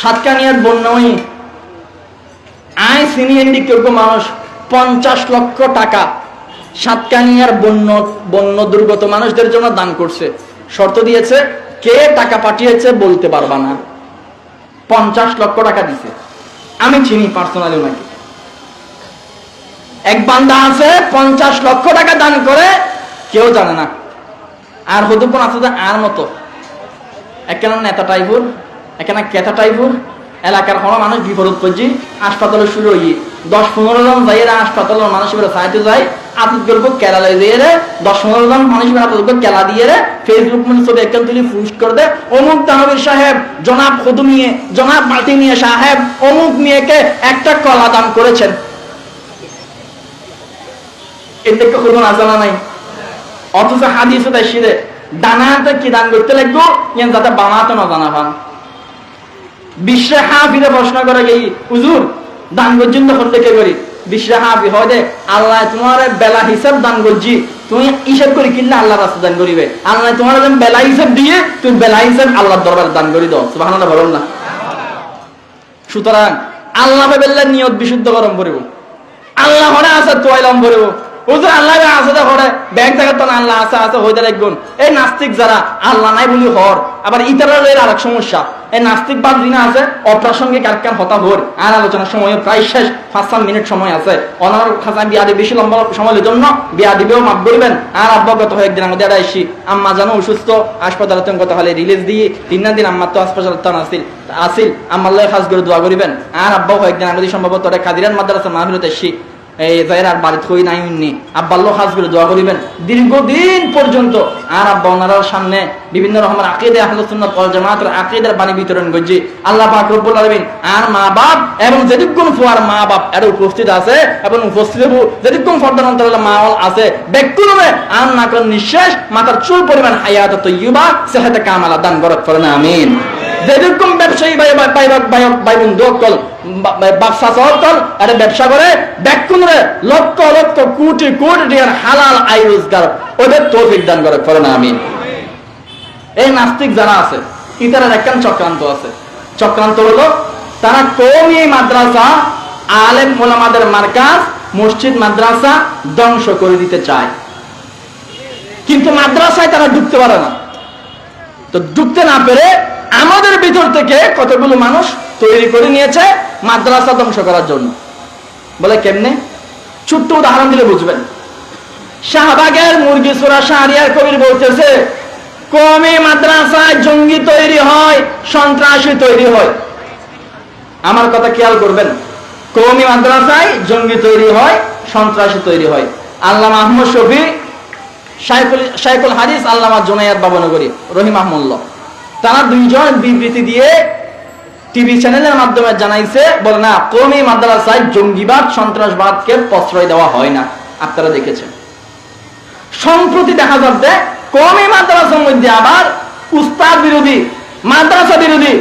সাতকানিয়ার বন্যই আয় সিনিয়র যোগ্য মানুষ 50 লক্ষ টাকা সাতকানিয়ার বন্য দুর্গত মানুষদের জন্য দান করছে। শর্ত দিয়েছে, কে টাকা পাঠিয়েছে বলতে পারবা না। 50 লক্ষ টাকা দিছে। আমি চিনি পার্সোনালি ওনাকে। এক বান্দা আছে 50 লক্ষ টাকা দান করে, কেউ জানে না। আর হদুপন আছে আর মতো একখানা নেতা টাইপুর, এখানে কেতা টাইপুর এলাকার কোনো মানুষ বিপরীত করছি হাসপাতালে শুরু হই 10-15 জন যাই হাসপাতালের মানুষ সাহায্য যায় আতিথ গল্প কেলা দিয়ে 10-15 জন মানুষ কেলা দিয়ে ফেসবুক ছবি একখান তুলি পোস্ট করে দে, অমুক দানবীর সাহেব জনাব খুদু মিয়ে জনাব মাটি মিয়ে সাহেব অমুক মেয়েকে একটা কলা দান করেছেন। এর থেকে কোনো আজানা নাই। অথচ হাদিসে তাই শিরে ডানাতে কি দান করতে লাগবো যাতে বামাতে না জানা পান। বিশ্বে হাফিরে প্রশ্ন করে গেই হুজুর দান পর্যন্ত করতে কে করি? বিশ্বে হাফি হয় দে আল্লাহ তোমার বেলা হিসাব দান করছি, তুমি হিসাব করি কিনলে আল্লাহ রাস্তা দান করিবে। আল্লাহ তোমার বেলা হিসাব দিয়ে তুমি বেলা হিসাব আল্লাহর দরবার দান করি দাও। সুবহানাল্লাহ বলুন না। সুতরাং আল্লাহ বেল্লা নিয়ত বিশুদ্ধ গরম করিব, আল্লাহ হরে আছে তোয়াইলাম করিব। হুজুর আল্লাহ আছে হরে ব্যাগ জায়গা তো আল্লাহ আছে আছে হয়ে যায় একগুণ। এই নাস্তিক যারা আল্লাহ নাই বলি হর, আবার ইতারের আরেক সমস্যা এই নাস্তিক বাদ দিনা আছে অপ্রাসঙ্গিক কারকান হতা ভোর আর আলোচনার সময় প্রায় শেষ 5-7 মিনিট সময় আছে। অনার খাঁচায় বিয়া দিবে বেশি লম্বা সময়ের জন্য বিয়া দিবেও মাফ করবেন। আর আব্বাগত হয়ে একদিন আমাদের আইসি আম্মা জানো অসুস্থ হাসপাতালে গত হলে রিলিজ দিয়ে 3 দিন আম্মা তো হাসপাতাল আসিল আম্মাল্লাহ খাস করে দোয়া করিবেন। আর আব্বা একদিন আমাদের সম্ভবত কাদিরান মাদ্রাসা মাহফিলতে আসি এই যাইর আর বাড়িতে হই নাই উনি আব্বাল্লাহ খাস করে দোয়া করিবেন দীর্ঘদিন পর্যন্ত। আর আব্বা ওনার সামনে বিভিন্ন রকমের আকীদা আহলে সুন্নাত ওয়াল জামাতের আকীদার বাণী বিতরণ করছি। আল্লাহ পাক রব্বুল আলামিন আর মা বাপ এবং যেদিকগুণ ফুয়ার মা বাপ এর উপস্থিত আছে এবং উপস্থিত হবো যেদিকগুণ ফর্দান অন্তরাল মাওয়াল আছে ব্যক্তিরূপে আর না কোন নিঃশ্বাস মাথার চুল পরিমাণ হায়াত তৈয়বা সেহাতে কামালা দান করত করেন আমিন। যেরকম ব্যবসায়ী ভাই বন্ধু অকল ব্যবসা সকল এটা ব্যবসা করে ব্যাকুণরে লক্ষ লক্ষ কোটি কোটি টাকার হালাল আয় রোজগার ওদের তৌফিক দান করে করেন আমিন। এই নাস্তিক যারা আছে ইতারা একখান চক্রান্ত আছে। চক্রান্ত হলো তারা কওমি মাদ্রাসা আলেম ওলামাদের মার্কাজ মসজিদ মাদ্রাসা ধ্বংস করে দিতে চায়, কিন্তু মাদ্রাসায় তারা ঢুকতে পারে না। তো ঢুকতে না পেরে আমাদের ভিতর থেকে কতগুলো মানুষ তৈরি করে নিয়েছে মাদ্রাসা ধ্বংস করার জন্য। বলে কেমনে? ছোট্ট উদাহরণ দিলে বুঝবেন। শাহবাগের মুরগি চোরা শাহরিয়ার কবির বলতেছে কওমি মাদ্রাসায় জঙ্গি তৈরি হয়, সন্ত্রাসী তৈরি হয়। আমার কথা খেয়াল করবেন, কওমি মাদ্রাসায় জঙ্গি তৈরি হয়, সন্ত্রাসী তৈরি হয়। আল্লামা আহমদ শফি শাইখুল হাদিস আল্লামা জুনায়েদ বাবনগরী রহিমাহুল্লাহ তারা দুইজন বিবৃতি দিয়ে টিভি চ্যানেলের মাধ্যমে জানাইছে, বলে না কওমি মাদ্রাসায় জঙ্গিবাদ সন্ত্রাসবাদকে প্রশ্রয় দেওয়া হয় না। আপনারা দেখেছেন সম্প্রতি দেখা যাচ্ছে কওমি মাদ্রাসার মধ্যে আবার উস্তাদ বিরোধী, মাদ্রাসা বিরোধী,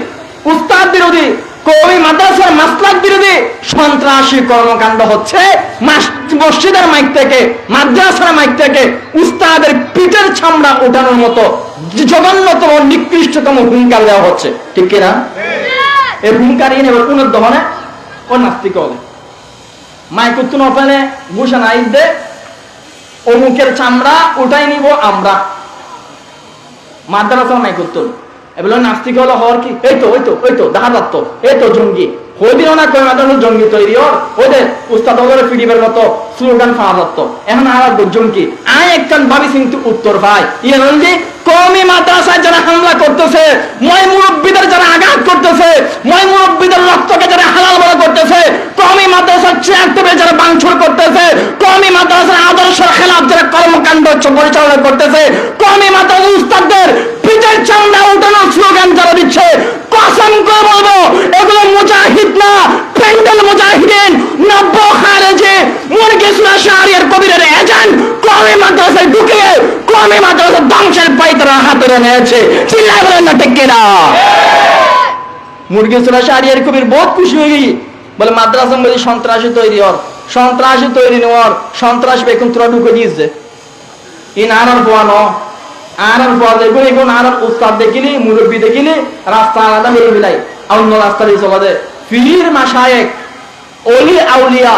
উস্তাদ বিরোধী, কওমি মাদ্রাসার মাসলাক বিরোধী সন্ত্রাসী কর্মকাণ্ড হচ্ছে। মসজিদের মাইক থেকে মাদ্রাসার মাইক থেকে উস্তাদের পিঠের চামড়া ওঠানোর মতো জঘন্যতম নিকৃষ্টতম হুঙ্কার দেওয়া হচ্ছে, ঠিক কিনা? এই হুঙ্কারই নেবে কোন দহনে ও নাস্তিক হলে মাইক উত্তন ওপেনে ঘোষণা আইদে অমুকের চামড়া উঠাই নিব আমরা। মাদ্রাসার মাইক উত্তন এগুলো নাস্তিক হলো হওয়ার কি? এই তো দেখা যাচ্ছ এই তো জঙ্গি হইদিন না কই মাদ্রাসা জঙ্গি তৈরি হর ওদের উস্তাদ ওদের ফিডিবের মতো স্লোগান পাওয়া যাচ্ছ। এখন আর জঙ্গি আয় একখান ভাবি কিন্তু উত্তর ভাই ইয়ে নন্দী কওমি মাদ্রাসায় যারা হামলা করতেছে, ময় মুরব্বীদের যারা আঘাত করতেছে, ময় মুরব্বীদের রক্তকে যারা হালাল বলা করতেছে, কওমি মাদ্রাসার চেয়ার টেবিল যারা ভাঙচুর করতেছে, কওমি মাদ্রাসার আদর্শের খেলাফ যারা কর্মকাণ্ড পরিচালনা করতেছে, কওমি মাদ্রাসার উস্তাদদের পিঠের চামড়া উঠানোর স্লোগান যারা দিচ্ছে, কসম করে বলবো এগুলো মুজাহিদ না, প্যান্ডেল মুজাহিদিন নব্য খারেজে মুরগি চোরা শাহরিয়ার কবিরের এজেন্ট কওমি মাদ্রাসায় ঢুকে কওমি মাদ্রাসা ধ্বংসের পায়তারা হাতে নিয়েছে। চিল্লায় বলেন না ঠিক কিনা? মুরগি চোরা শাহরিয়ার কবির বহুত খুশি হয়ে গেই, বলে মাদ্রাসার মধ্যে সন্ত্রাসী তৈরি হর, সন্ত্রাসী তৈরি নেওয়ার সন্ত্রাস বেকুন তোরা ঢুকে দিয়েছে। ইন আনার পোয়ানো আর পর দেখুন এখন আর উস্তাদ দেখিলি মুরব্বী দেখিলি রাস্তা আলাদা হয়ে বিলাই অন্য রাস্তা দিয়ে চলা যায়। পীর মাশায়েখ, ওলি আউলিয়া,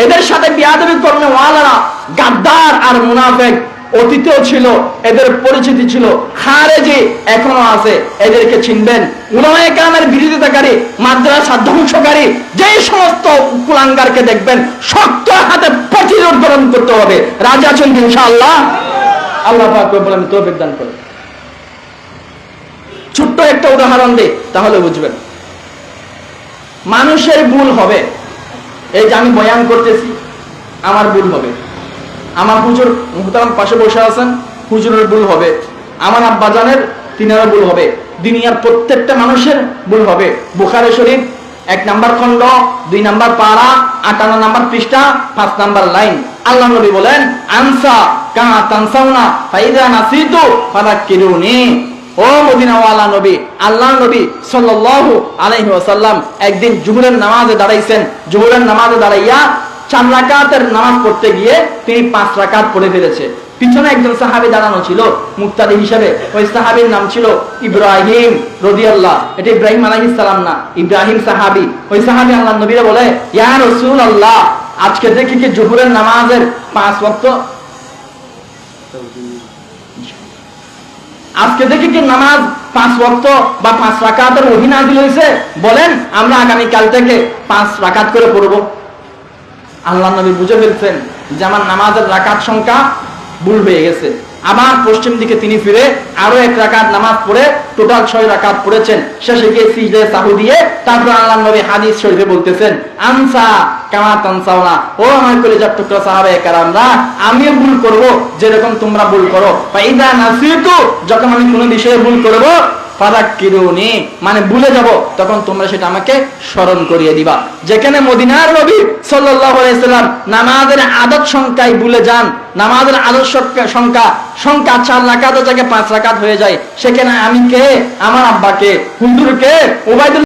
এদের সাথে বিয়াদবি করলে ওয়ালারা গাদ্দার আর মুনাফিক অতীতেও ছিল, এদের পরিচিতি ছিল, খারেজি এখনো আছে, এদেরকে চিনবেন। উলামায়ে কেরামের বিরোধিতাকারী, মাদ্রাসা ধ্বংসকারী যে সমস্ত কুলাঙ্গারকে দেখবেন শক্ত হাতে প্রতিরোধ গ্রহণ করতে হবে। রাজি আছেন ইনশাআল্লাহ? আল্লাহ পাক রব্বুল আলামিন তৌফিক দান করেন। ছোট্ট একটা উদাহরণ দিই তাহলে বুঝবেন। মানুষের ভুল হবে, এই যে আমি বয়ান করতেছি আমার ভুল হবে, আমার হুজুর মুহতারাম পাশে বসে আছেন হুজুরের ভুল হবে, আমার আব্বাজানের তিনারও ভুল হবে, দুনিয়ার প্রত্যেকটা মানুষের ভুল হবে। বুখারী শরীফ 1 নাম্বার খণ্ড 2 নাম্বার পারা 58 নাম্বার পৃষ্ঠা 5 নাম্বার লাইন আল্লাহ নবী বলেন, আনসা কা তানসাউনা ফাইদা নাসিতু ফাযাক্কিরুনি। ও মদিনাওয়ালা নবী, আল্লাহ নবী সাল্লাল্লাহু আলাইহি ওয়াসাল্লাম একদিন জুহুরের নামাজে দাঁড়াইছেন। জুহুরের নামাজে দাঁড়াইয়া 4 রাকাতের নামাজ পড়তে গিয়ে তিনি 5 রাকাত পড়ে ফেলেছে। পিছনে একজন সাহাবী দাঁড়ানো ছিল মুক্তাদি হিসেবে, ওই সাহাবীর নাম ছিল ইব্রাহিম রাদিয়াল্লাহু। এটা ইব্রাহিম আলাইহিস সালাম না, ইব্রাহিম সাহাবী। ওই সাহাবী আল্লাহর নবীরে বলে, ইয়া রাসূলুল্লাহ, আজকে দেখি কি জুহুরের নামাজের 5 ওয়াক্ত, আজকে দেখি কি নামাজ 5 ওয়াক্ত বা 5 রাকাতের ওহী নাযিল হয়েছে, বলেন আমরা আগামী কাল থেকে 5 রাকাত করে পড়ব। আল্লাহর নবী বুঝে ফেলছেন যে আমার নামাজের রাকাত সংখ্যা ভুল হয়ে গেছে। আবার পশ্চিম দিকে তিনি ফিরে আরো 1 রাকাত নামাজ পড়ে টোটাল 6 রাকাত পড়েছেন। শেষে গিয়ে সিজদায়ে সাহু দিয়ে তারপর আল্লাহর নবী হাদিস শরীফে বলতেছেন, আনসা কামা তানসাউনা, ও আমার কলিজার টুকরা সাহাবায়ে কেরামরা, আমিও ভুল করব যেরকম তোমরা ভুল করো। ফাইদা নাসিতু, যখন আমি কোনো বিষয়ে ভুল করব ফাযাক্কিরুনি, মানে ভুলে যাব, তখন তোমরা সেটা আমাকে স্মরণ করিয়ে দিবা। যেখানে মদিনার নবী সাল্লাল্লাহু আলাইহি সাল্লাম নামাজের আদত সংখ্যায় ভুলে যান, নামাজের আদত সংখ্যা 4 রাকাতের জায়গায় 5 রাকাত হয়ে যায়, সেখানে আমি কে, আমার আব্বাকে, হুজুরকে, ওবাইদুল্লাহ